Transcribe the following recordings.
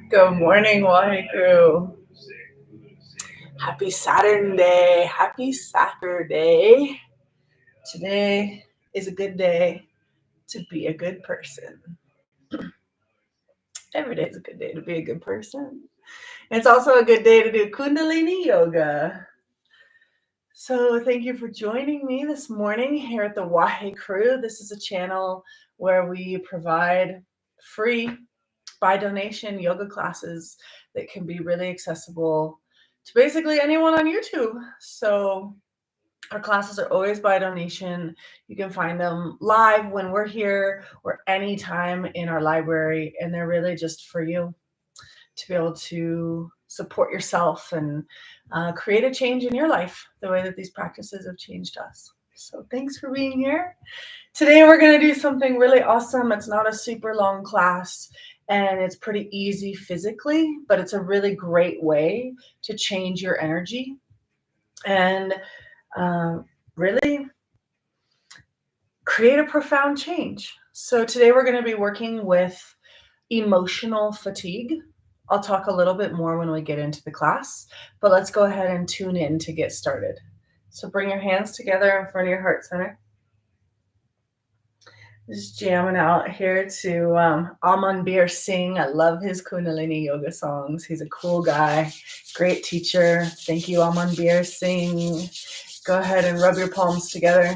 Good morning, Wahi crew. Happy Saturday. Happy Saturday. Today is a good day to be a good person. Every day is a good day to be a good person. It's also a good day to do Kundalini Yoga. So thank you for joining me this morning here at the Wahi Crew. This is a channel where we provide free by donation yoga classes that can be really accessible to basically anyone on YouTube. So our classes are always by donation. You can find them live when we're here or anytime in our library, and they're really just for you to be able to support yourself and create a change in your life the way that these practices have changed us. So thanks for being here. Today we're going to do something really awesome. It's not a super long class and it's pretty easy physically, but it's a really great way to change your energy and really create a profound change. So today we're going to be working with emotional fatigue. I'll talk a little bit more when we get into the class, but let's go ahead and tune in to get started. So bring your hands together in front of your heart center. Just jamming out here to Amanbir Singh. I love his Kundalini Yoga songs. He's a cool guy, great teacher. Thank you, Amanbir Singh. Go ahead and rub your palms together.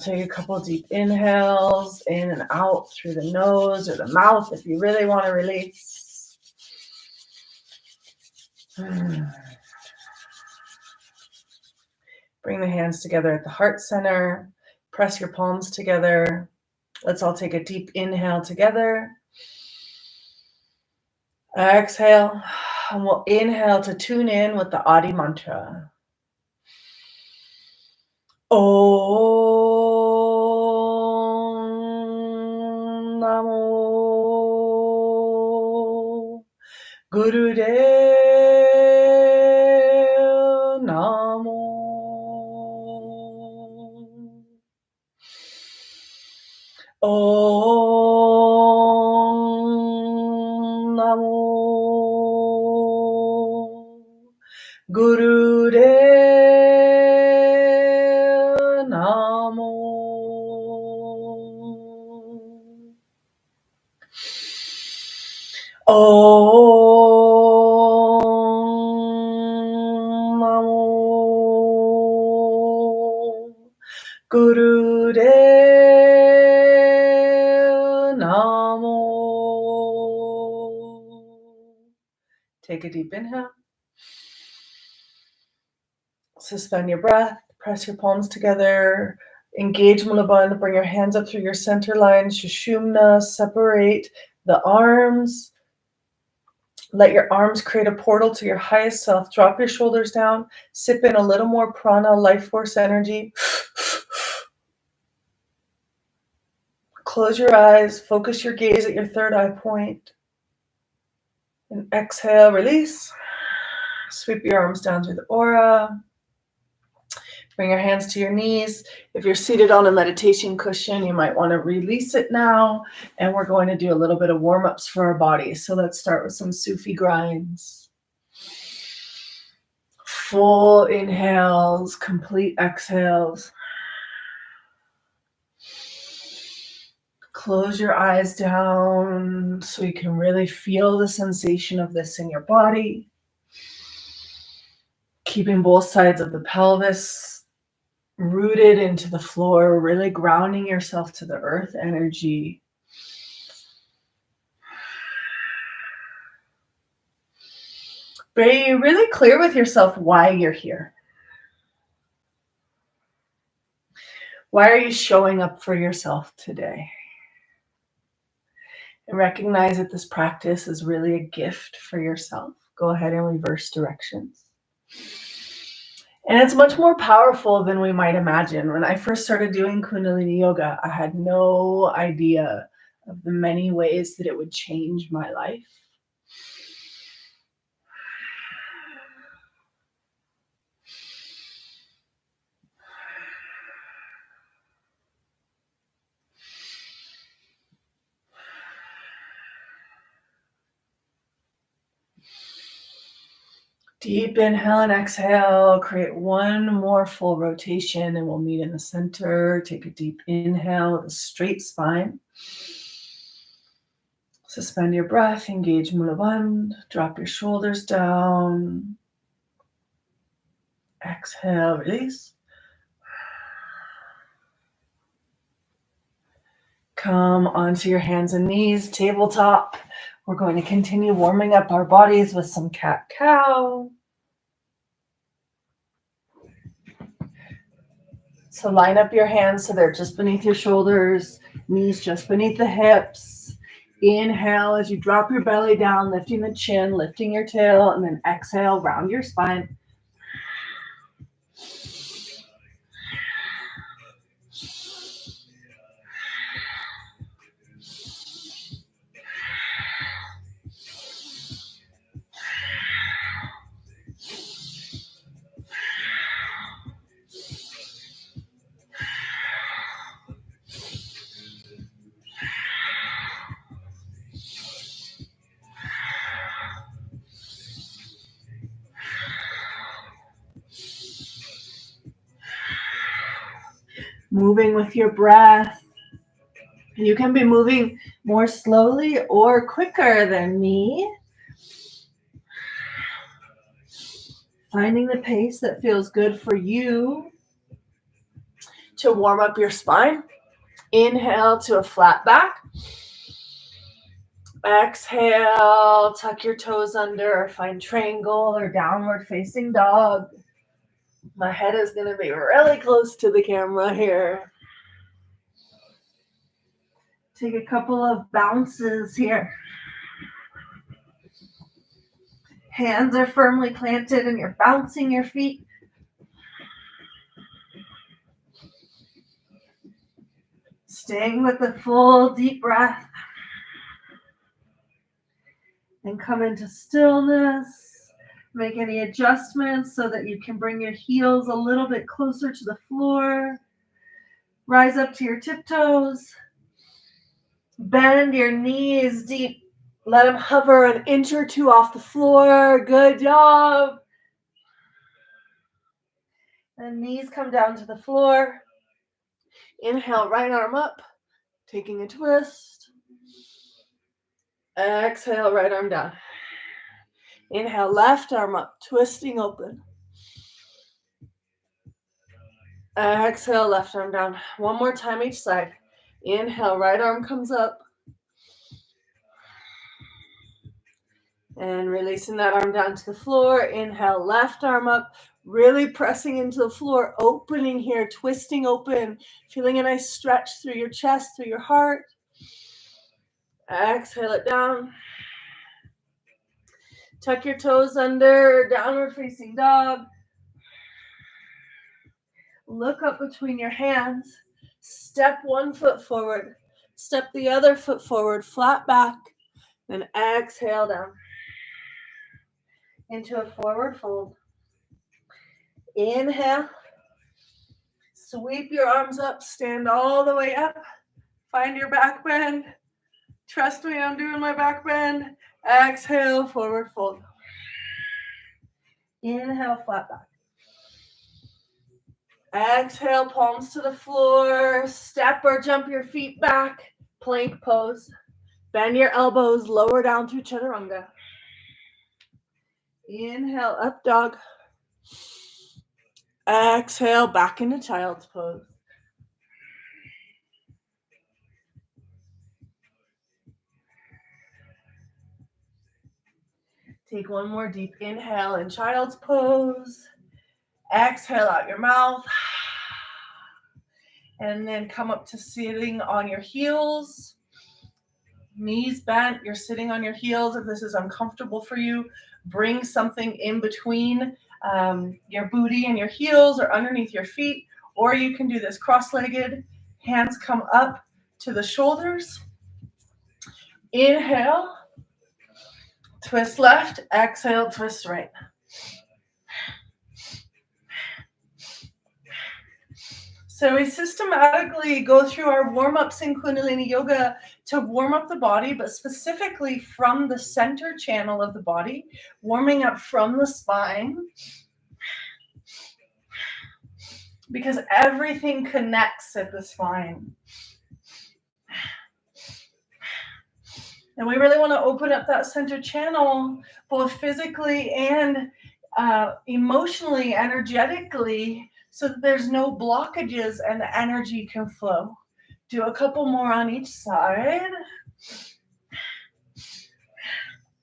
Take a couple deep inhales in and out through the nose or the mouth if you really want to release. Bring the hands together at the heart center. Press your palms together. Let's all take a deep inhale together. Exhale. And we'll inhale to tune in with the Adi mantra. Om Namo Gurudev Namo. Om Namo Gurudev Namo. Om Namo Gurudev Namo. Take a deep inhale. Suspend your breath. Press your palms together. Engage Mula Bandha. Bring your hands up through your center line. Sushumna. Separate the arms. Let your arms create a portal to your highest self. Drop your shoulders down. Sip in a little more prana, life force energy. Close your eyes. Focus your gaze at your third eye point. And exhale, release. Sweep your arms down through the aura. Bring your hands to your knees. If you're seated on a meditation cushion, you might want to release it now. And we're going to do a little bit of warm-ups for our bodies. So let's start with some Sufi grinds. Full inhales, complete exhales. Close your eyes down so you can really feel the sensation of this in your body. Keeping both sides of the pelvis rooted into the floor, really grounding yourself to the earth energy. Be really clear with yourself why you're here. Why are you showing up for yourself today? And recognize that this practice is really a gift for yourself. Go ahead and reverse directions. And it's much more powerful than we might imagine. When I first started doing Kundalini Yoga, I had no idea of the many ways that it would change my life. Deep inhale and exhale. Create one more full rotation and we'll meet in the center. Take a deep inhale with a straight spine. Suspend your breath, engage Mula Bandha. Drop your shoulders down. Exhale, release. Come onto your hands and knees, tabletop. We're going to continue warming up our bodies with some cat-cow. So line up your hands so they're just beneath your shoulders, knees just beneath the hips. Inhale as you drop your belly down, lifting the chin, lifting your tail, and then exhale, round your spine. Moving with your breath. You can be moving more slowly or quicker than me. Finding the pace that feels good for you. To warm up your spine, inhale to a flat back. Exhale, tuck your toes under, find triangle or downward facing dog. My head is going to be really close to the camera here. Take a couple of bounces here. Hands are firmly planted and you're bouncing your feet. Staying with the full deep breath. And come into stillness. Make any adjustments so that you can bring your heels a little bit closer to the floor. Rise up to your tiptoes. Bend your knees deep. Let them hover an inch or two off the floor. Good job. And knees come down to the floor. Inhale, right arm up. Taking a twist. Exhale, right arm down. Inhale, left arm up, twisting open. Exhale, left arm down. One more time each side. Inhale, right arm comes up. And releasing that arm down to the floor. Inhale, left arm up. Really pressing into the floor, opening here, twisting open. Feeling a nice stretch through your chest, through your heart. Exhale it down. Tuck your toes under, downward facing dog. Look up between your hands. Step one foot forward. Step the other foot forward, flat back. Then exhale down into a forward fold. Inhale. Sweep your arms up. Stand all the way up. Find your back bend. Trust me, I'm doing my back bend. Exhale, forward fold. Inhale, flat back. Exhale, palms to the floor. Step or jump your feet back. Plank pose. Bend your elbows, lower down through chaturanga. Inhale, up dog. Exhale, back into child's pose. Take one more deep inhale in child's pose. Exhale out your mouth. And then come up to sitting on your heels. Knees bent, you're sitting on your heels. If this is uncomfortable for you, bring something in between your booty and your heels or underneath your feet, or you can do this cross-legged. Hands come up to the shoulders. Inhale, twist left, exhale, twist right. So we systematically go through our warm-ups in Kundalini Yoga to warm up the body, but specifically from the center channel of the body, warming up from the spine, because everything connects at the spine. And we really want to open up that center channel, both physically and emotionally, energetically, so that there's no blockages and the energy can flow. Do a couple more on each side.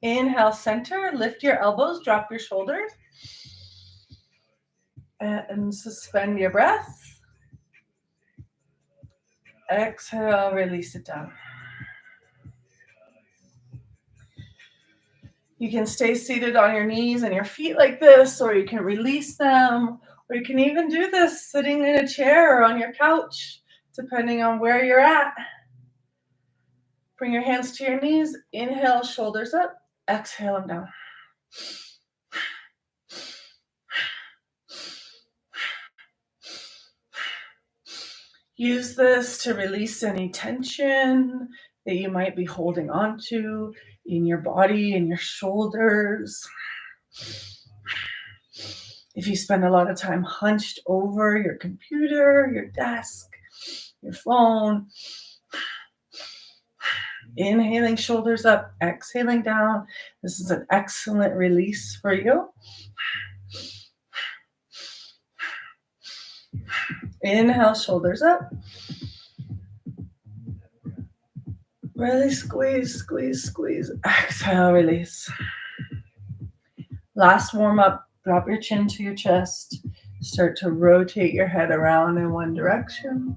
Inhale, center, lift your elbows, drop your shoulders, and suspend your breath. Exhale, release it down. You can stay seated on your knees and your feet like this, or you can release them, or you can even do this sitting in a chair or on your couch, depending on where you're at. Bring your hands to your knees. Inhale, shoulders up. Exhale them down. Use this to release any tension that you might be holding on to in your body, in your shoulders. If you spend a lot of time hunched over your computer, your desk, your phone, inhaling shoulders up, exhaling down. This is an excellent release for you. Inhale, shoulders up. Really squeeze, squeeze, squeeze. Exhale, release. Last warm up. Drop your chin to your chest. Start to rotate your head around in one direction.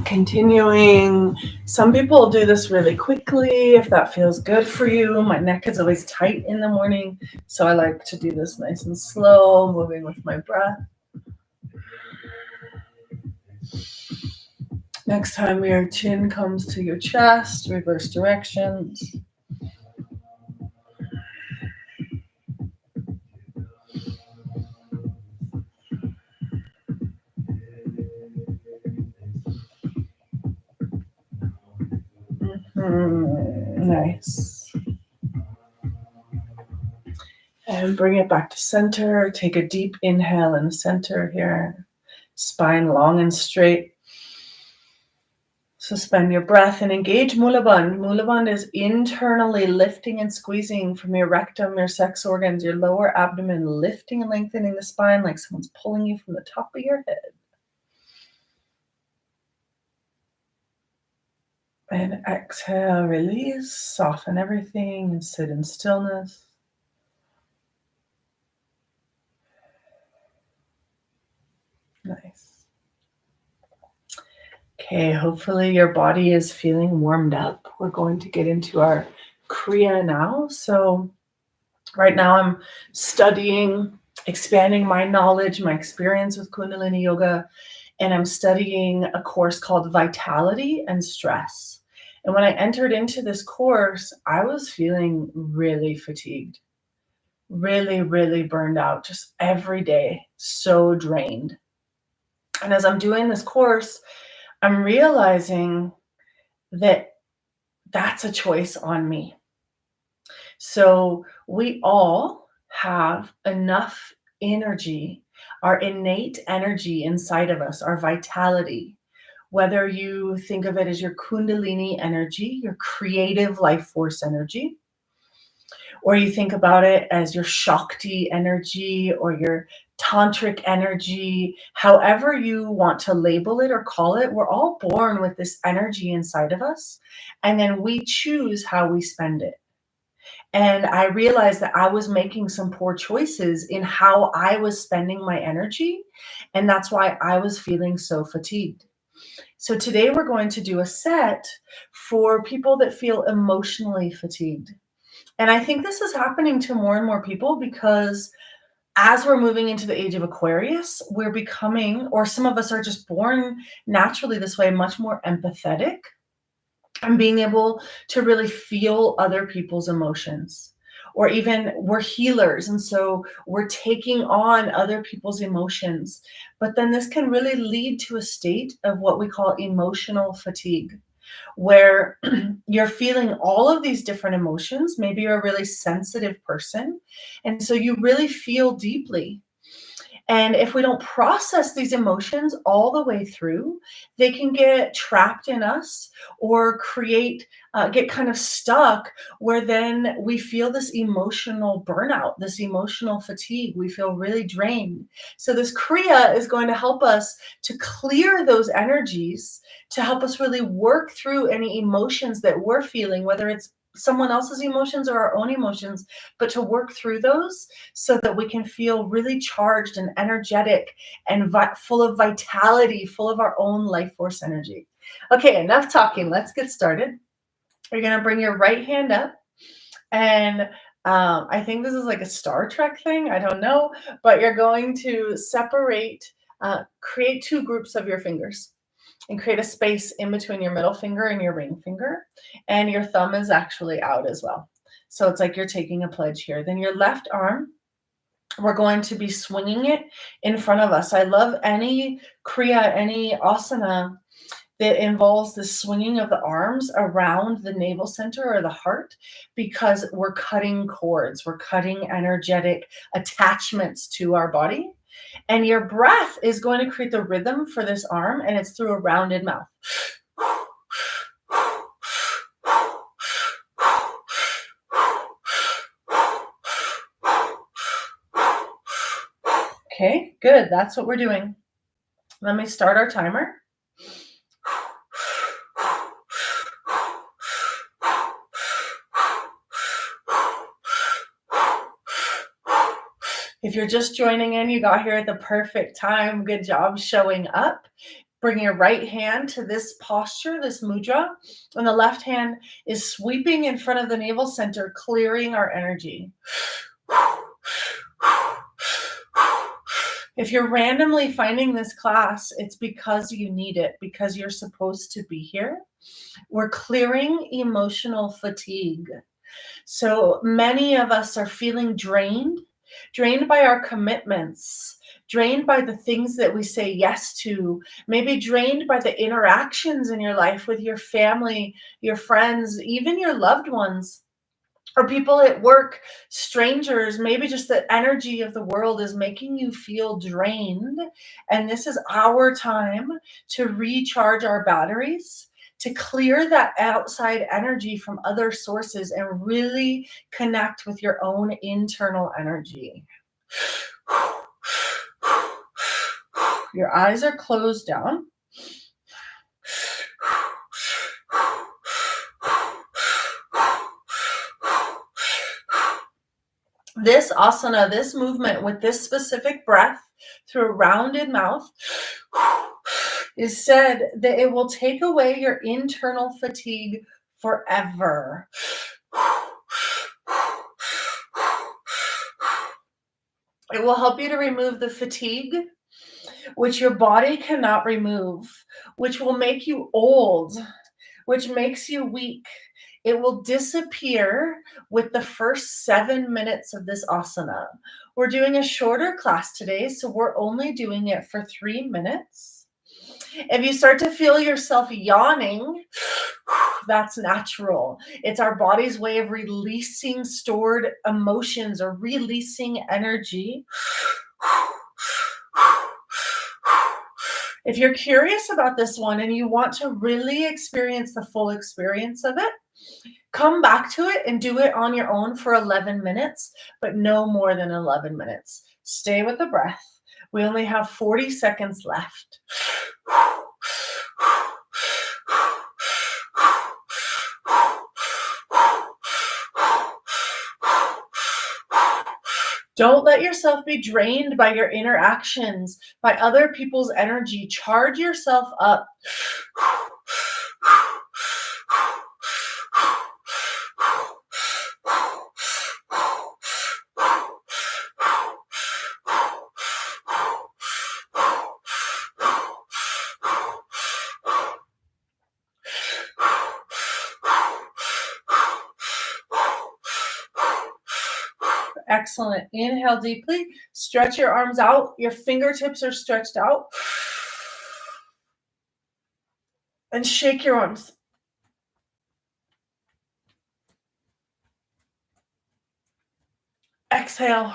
Continuing. Some people do this really quickly if that feels good for you. My neck is always tight in the morning, so I like to do this nice and slow, moving with my breath. Next time your chin comes to your chest, reverse directions. Nice. And bring it back to center. Take a deep inhale in the center here. Spine long and straight. Suspend your breath and engage Mula Bandha. Mula Bandha is internally lifting and squeezing from your rectum, your sex organs, your lower abdomen, lifting and lengthening the spine like someone's pulling you from the top of your head. And exhale, release, soften everything and sit in stillness. Nice. Okay, hopefully your body is feeling warmed up. We're going to get into our Kriya now. So right now I'm studying, expanding my knowledge, my experience with Kundalini Yoga, and I'm studying a course called Vitality and Stress. And when I entered into this course, I was feeling really fatigued, really, really burned out, just every day, so drained. And as I'm doing this course, I'm realizing that that's a choice on me. So we all have enough energy, our innate energy inside of us, our vitality, whether you think of it as your Kundalini energy, your creative life force energy, or you think about it as your Shakti energy or your tantric energy, however you want to label it or call it, we're all born with this energy inside of us, and then we choose how we spend it. And I realized that I was making some poor choices in how I was spending my energy, and that's why I was feeling so fatigued. So today we're going to do a set for people that feel emotionally fatigued. And I think this is happening to more and more people because as we're moving into the age of Aquarius, we're becoming, or some of us are just born naturally this way, much more empathetic. and being able to really feel other people's emotions. Or even we're healers, and so we're taking on other people's emotions. But then this can really lead to a state of what we call emotional fatigue, where you're feeling all of these different emotions. Maybe you're a really sensitive person, and so you really feel deeply. And if we don't process these emotions all the way through, they can get trapped in us or get kind of stuck, where then we feel this emotional burnout, this emotional fatigue. We feel really drained. So, this Kriya is going to help us to clear those energies, to help us really work through any emotions that we're feeling, whether it's someone else's emotions or our own emotions, but to work through those so that we can feel really charged and energetic and full of vitality, full of our own life force energy. Okay, enough talking. Let's get started. You're going to bring your right hand up, and I think this is like a Star Trek thing. I don't know, but you're going to create two groups of your fingers and create a space in between your middle finger and your ring finger. And your thumb is actually out as well. So it's like you're taking a pledge here. Then your left arm, we're going to be swinging it in front of us. I love any Kriya, any asana that involves the swinging of the arms around the navel center or the heart, because we're cutting cords, we're cutting energetic attachments to our body. And your breath is going to create the rhythm for this arm, and it's through a rounded mouth. Okay, good. That's what we're doing. Let me start our timer. If you're just joining in, you got here at the perfect time. Good job showing up. Bring your right hand to this posture, this mudra, and the left hand is sweeping in front of the navel center, clearing our energy. If you're randomly finding this class, it's because you need it, because you're supposed to be here. We're clearing emotional fatigue. So many of us are feeling drained by our commitments, drained by the things that we say yes to, maybe drained by the interactions in your life with your family, your friends, even your loved ones, or people at work, strangers. Maybe just the energy of the world is making you feel drained. And this is our time to recharge our batteries, to clear that outside energy from other sources and really connect with your own internal energy. Your eyes are closed down. This asana, this movement with this specific breath through a rounded mouth, is said that it will take away your internal fatigue forever. It will help you to remove the fatigue, which your body cannot remove, which will make you old, which makes you weak. It will disappear with the first 7 minutes of this asana. We're doing a shorter class today, so we're only doing it for 3 minutes. If you start to feel yourself yawning, that's natural. It's our body's way of releasing stored emotions or releasing energy. If you're curious about this one and you want to really experience the full experience of it, come back to it and do it on your own for 11 minutes, but no more than 11 minutes. Stay with the breath. We only have 40 seconds left. Don't let yourself be drained by your interactions, by other people's energy. Charge yourself up. Excellent. Inhale deeply. Stretch your arms out. Your fingertips are stretched out. And shake your arms. Exhale.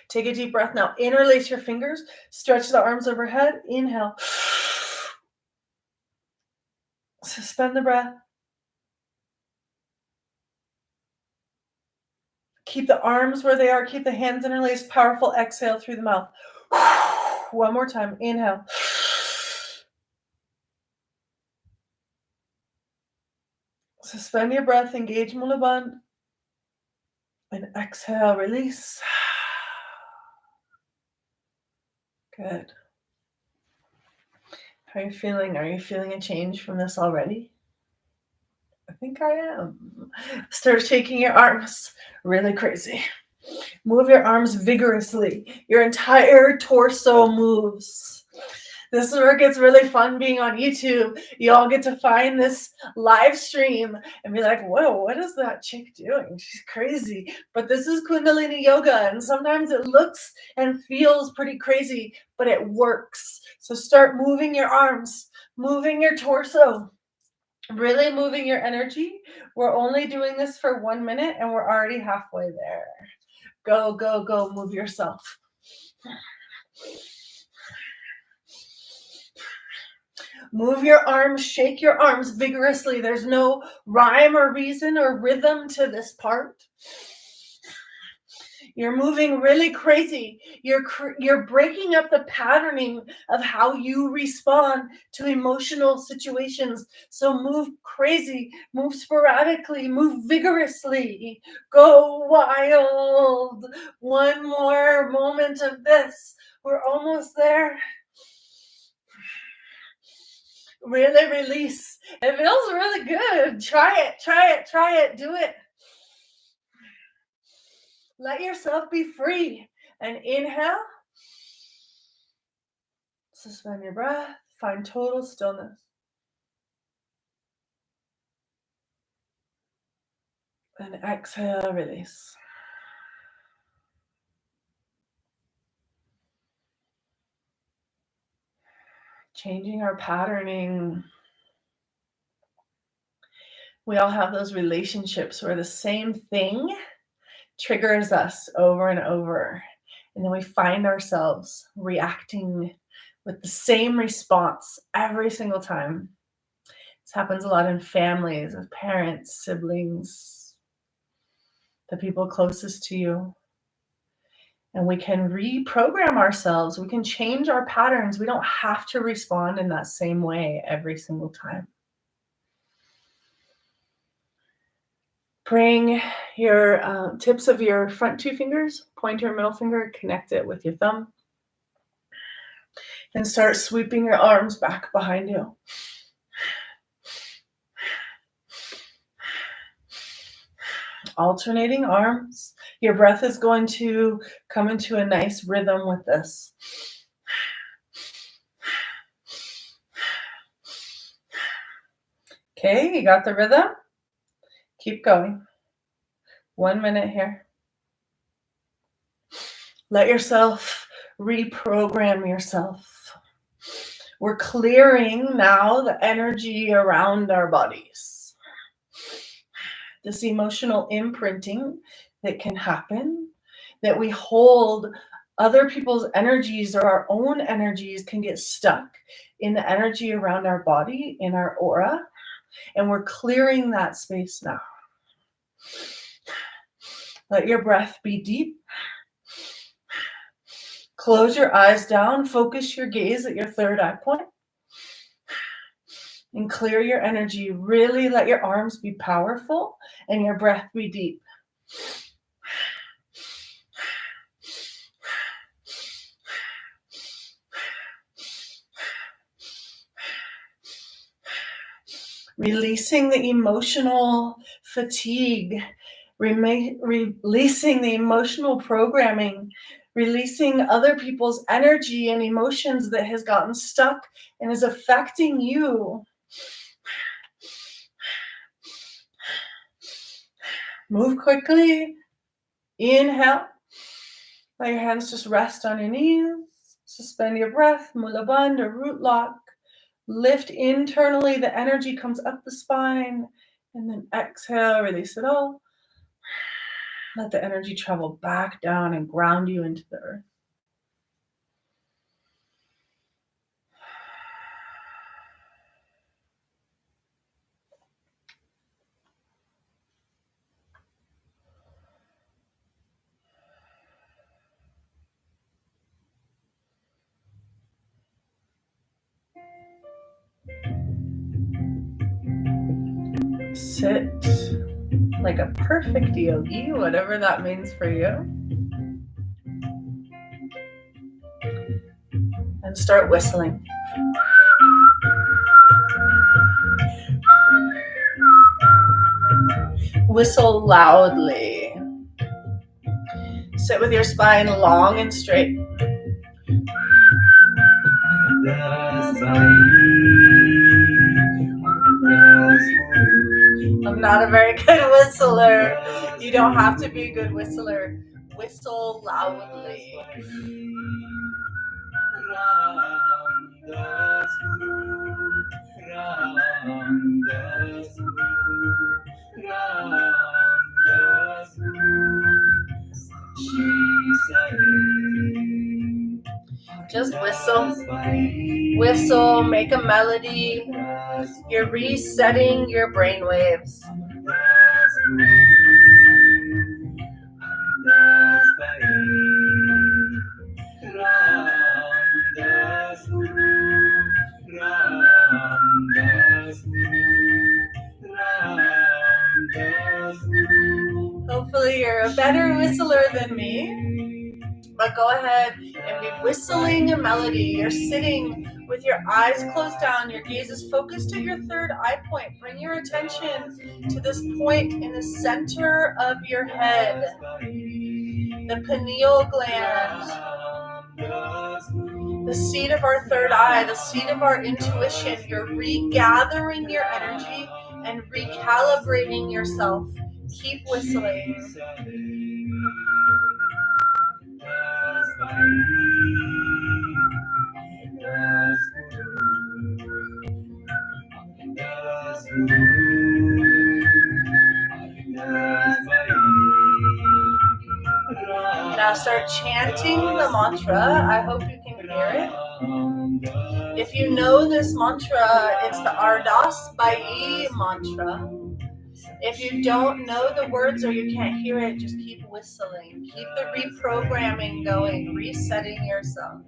Take a deep breath now. Interlace your fingers. Stretch the arms overhead. Inhale. Suspend the breath. Keep the arms where they are. Keep the hands interlaced. Powerful exhale through the mouth. One more time. Inhale. Suspend your breath. Engage Mula Bandha. And exhale. Release. Good. How are you feeling? Are you feeling a change from this already? I think I am. Start shaking your arms. Really crazy. Move your arms vigorously. Your entire torso moves. This is where it gets really fun being on YouTube. You all get to find this live stream and be like, whoa, what is that chick doing? She's crazy. But this is Kundalini Yoga, and sometimes it looks and feels pretty crazy, but it works. So start moving your arms, moving your torso, really moving your energy. We're only doing this for 1 minute, and we're already halfway there. Go, go, go, move yourself. Move your arms, shake your arms vigorously. There's no rhyme or reason or rhythm to this part. You're moving really crazy. You're breaking up the patterning of how you respond to emotional situations. So move crazy, move sporadically, move vigorously. Go wild. One more moment of this. We're almost there. Really release. It feels really good. Try it, try it, try it. Do it. Let yourself be free. And inhale. Suspend your breath. Find total stillness. And exhale, release. Changing our patterning. We all have those relationships where the same thing triggers us over and over. And then we find ourselves reacting with the same response every single time. This happens a lot in families, with parents, siblings, the people closest to you. And we can reprogram ourselves. We can change our patterns. We don't have to respond in that same way every single time. Bring your tips of your front two fingers, pointer and middle finger, connect it with your thumb. And start sweeping your arms back behind you. Alternating arms. Your breath is going to come into a nice rhythm with this. Okay, you got the rhythm? Keep going. 1 minute here. Let yourself reprogram yourself. We're clearing now the energy around our bodies. This emotional imprinting that can happen, that we hold other people's energies or our own energies can get stuck in the energy around our body, in our aura, and we're clearing that space now. Let your breath be deep. Close your eyes down, focus your gaze at your third eye point, and clear your energy. Really let your arms be powerful and your breath be deep. Releasing the emotional fatigue, releasing the emotional programming, releasing other people's energy and emotions that has gotten stuck and is affecting you. Move quickly. Inhale. Let your hands just rest on your knees. Suspend your breath, Mula Bandha or root lock. Lift internally, the energy comes up the spine. And then exhale, release it all. Let the energy travel back down and ground you into the earth. Sit like a perfect yogi, whatever that means for you. And start whistling. Whistle loudly. Sit with your spine long and straight. I'm not a very good whistler. You don't have to be a good whistler. Whistle loudly. Just whistle. Whistle, make a melody. You're resetting your brain waves. Hopefully you're a better whistler than me. But go ahead and be whistling a melody. You're sitting with your eyes closed down. Your gaze is focused at your third eye point. Bring your attention to this point in the center of your head. The pineal gland. The seat of our third eye. The seat of our intuition. You're regathering your energy and recalibrating yourself. Keep whistling. Now start chanting the mantra. I hope you can hear it. If you know this mantra, it's the Ardas Bai mantra. If you don't know the words or you can't hear it, just keep whistling. Keep the reprogramming going, resetting yourself.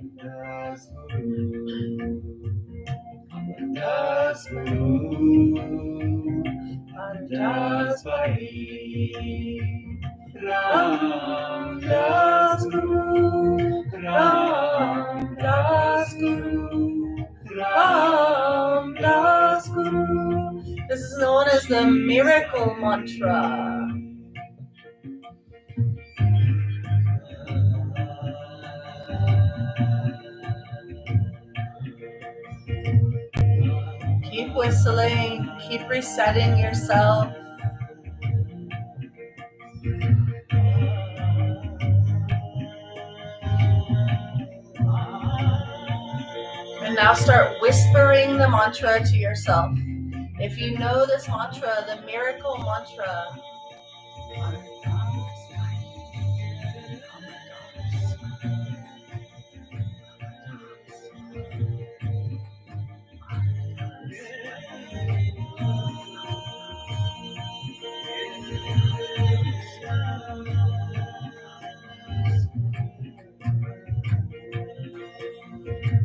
Ardas Bai. Ram Das Guru, Ram Das Guru, Ram Das Guru. This is known as the miracle mantra. Keep whistling, keep resetting yourself. And now start whispering the mantra to yourself. If you know this mantra, the miracle mantra,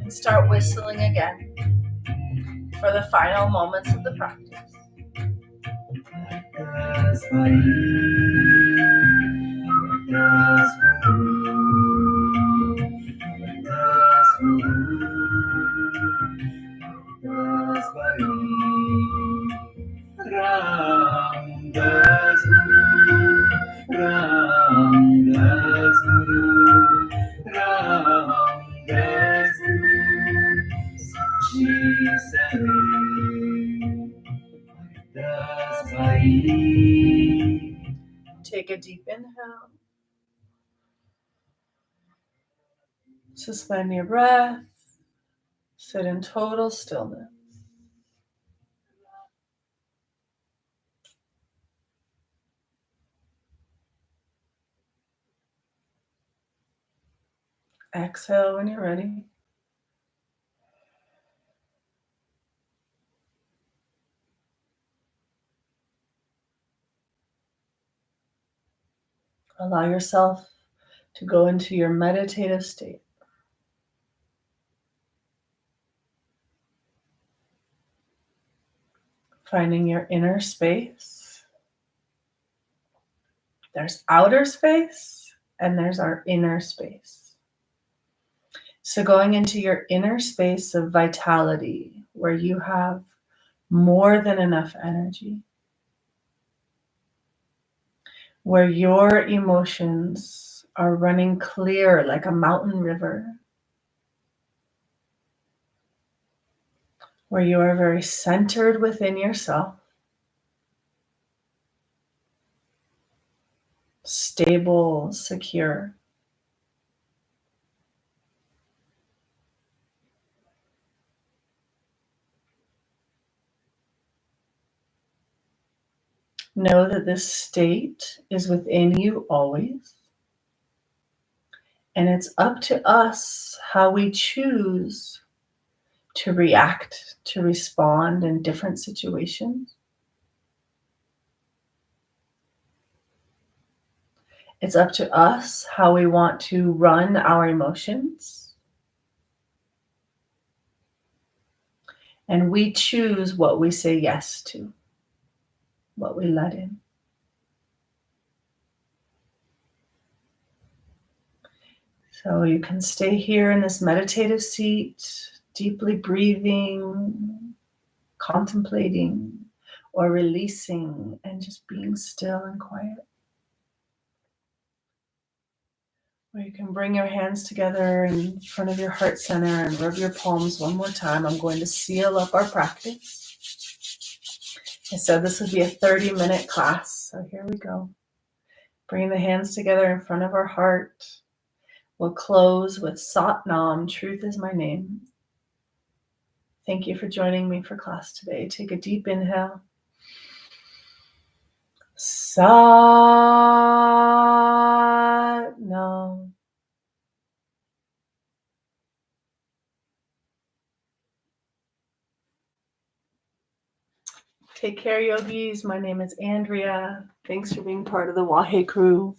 and start whistling again for the final moments of the practice. Take a deep inhale. Suspend your breath. Sit in total stillness. Exhale when you're ready. Allow yourself to go into your meditative state. Finding your inner space. There's outer space and there's our inner space. So going into your inner space of vitality, where you have more than enough energy, where your emotions are running clear like a mountain river, where you are very centered within yourself, stable, secure. Know that this state is within you always. And it's up to us how we choose to react, to respond in different situations. It's up to us how we want to run our emotions. And we choose what we say yes to, what we let in. So you can stay here in this meditative seat, deeply breathing, contemplating, or releasing, and just being still and quiet. Or you can bring your hands together in front of your heart center and rub your palms one more time. I'm going to seal up our practice. I said this would be a 30-minute class, so here we go. Bring the hands together in front of our heart. We'll close with Sat Nam, truth is my name. Thank you for joining me for class today. Take a deep inhale. Sat Nam. Take care, yogis. My name is Andrea. Thanks for being part of the Wahe crew.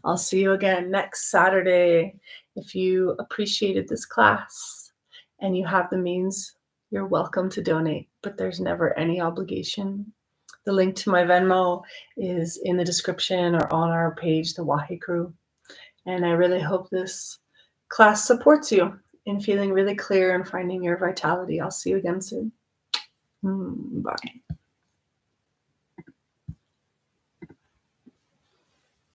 I'll see you again next Saturday. If you appreciated this class and you have the means, you're welcome to donate, but there's never any obligation. The link to my Venmo is in the description or on our page, the Wahe crew. And I really hope this class supports you in feeling really clear and finding your vitality. I'll see you again soon. Bye.